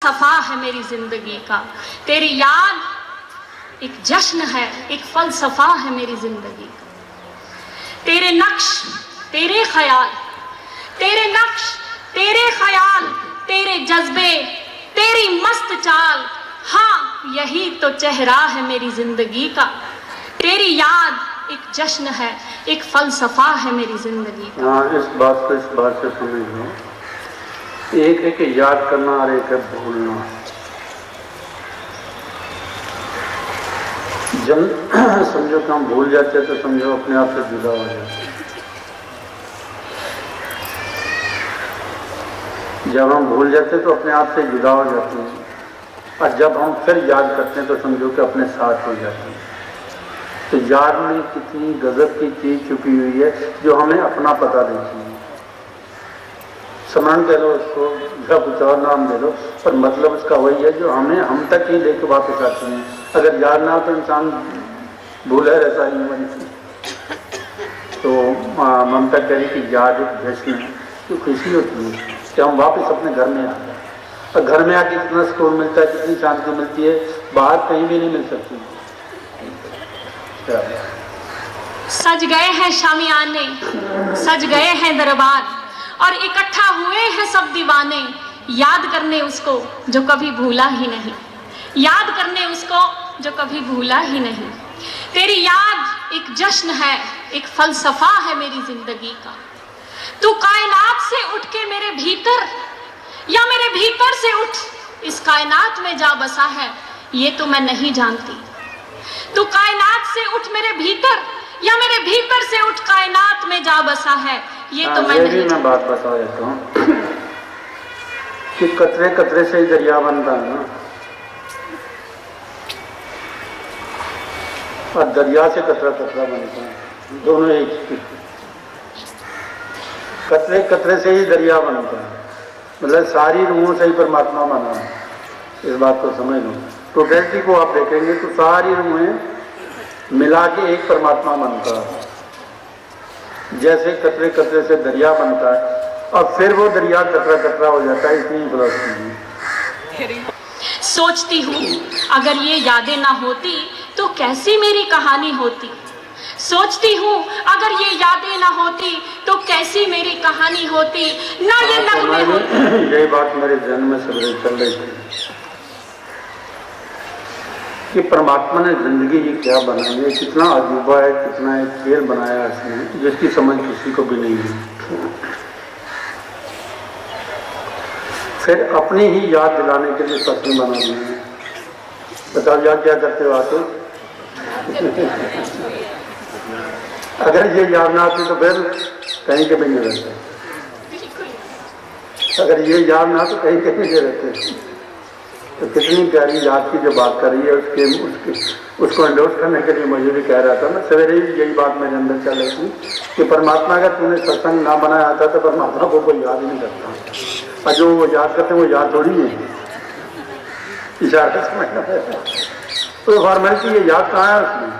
सफा है मेरी जिंदगी का, तेरी याद एक जश्न है, एक फलसफा है मेरी जिंदगी का। तेरे नक्श तेरे ख्याल, तेरे नक्श तेरे ख्याल, तेरे जज्बे तेरी मस्त चाल, हाँ यही तो चेहरा है मेरी जिंदगी का। तेरी याद एक जश्न है, एक फलसफा है मेरी जिंदगी का। हाँ, इस बात को इस बात से समझ लो, एक है कि याद करना और एक है भूलना। जब समझो कि हम भूल जाते हैं तो समझो अपने आप से जुदा हो जाते हैं। जब हम भूल जाते हैं तो अपने आप से जुदा हो जाते हैं, और जब हम फिर याद करते हैं तो समझो कि अपने साथ हो जाते हैं। तो याद में कितनी गजब की चीज छुपी हुई है जो हमें अपना पता देती है। स्मरण कह लो उसको, या कुछ और नाम दे लो, पर मतलब उसका वही है जो हमें हम तक ही लेकर वापस आती है। अगर याद ना हो तो इंसान भूला रहता है मन। तो ममता कह रही कि याद एक जश्न है, तो खुशी होती है कि हम वापस अपने घर में आ जाए। और घर में आके कितना सुकून मिलता है, कितनी शांति मिलती है, बाहर कहीं भी नहीं मिल सकती। सज गए हैं शामियाने, सज गए हैं दरबार, और इकट्ठा हुए हैं सब दीवाने, याद करने उसको जो कभी भूला ही नहीं, याद करने उसको जो कभी भूला ही नहीं। तेरी याद एक जश्न है, एक फलसफा है मेरी जिंदगी का। तू कायनात से उठ के मेरे भीतर, या मेरे भीतर से उठ इस कायनात में जा बसा है, ये तो मैं नहीं जानती। तू कायनात से उठ मेरे भीतर, या मेरे भीतर से उठ कायनात में जा बसा है, ये तो मैं नहीं। मैं बात बता देता हूँ कि कतरे कतरे से ही दरिया बनता है ना, और दरिया से कतरा कतरा बनता है, दोनों एक। कतरे कतरे से ही दरिया बनता है, मतलब सारी रूहों से ही परमात्मा बना है। इस बात को समझ लो। टोटलिटी को आप देखेंगे तो सारी रूहें मिला के एक परमात्मा बनता है। जैसे कतरे कतरे से दरिया बनता है और फिर वो दरिया कतरा कतरा हो जाता है, इतनी फिलॉसफी है। सोचती हूँ अगर ये यादें ना होती तो कैसी मेरी कहानी होती। सोचती हूँ अगर ये यादें ना होती तो कैसी मेरी कहानी होती। ना ये नगमे होते। यही बात मेरे जन्म में सवेरे चल रही थी कि परमात्मा ने जिंदगी ही क्या बनाई है, कितना अजूबा है, कितना एक खेल बनाया इसने जिसकी समझ किसी को भी नहीं है। फिर अपनी ही याद दिलाने के लिए सत्संग बना दिए हैं। बताओ याद क्या करते हो आते? अगर ये याद ना आती तो फिर कहीं के भी नहीं रहते। अगर ये याद ना तो कहीं के भी नहीं रहते। तो कितनी प्यारी याद की जो बात कर रही है, उसको एंडोर्स करने के लिए मुझे भी कह रहा था। मैं सवेरे ही यही बात मेरे अंदर चल रही थी कि परमात्मा अगर तूने सत्संग ना बनाया आता तो परमात्मा को कोई याद ही नहीं करता, और जो वो याद करते वो याद थोड़ी है। इशारा समझना है तो फॉर्मेलिटी, ये याद कहाँ है उसमें।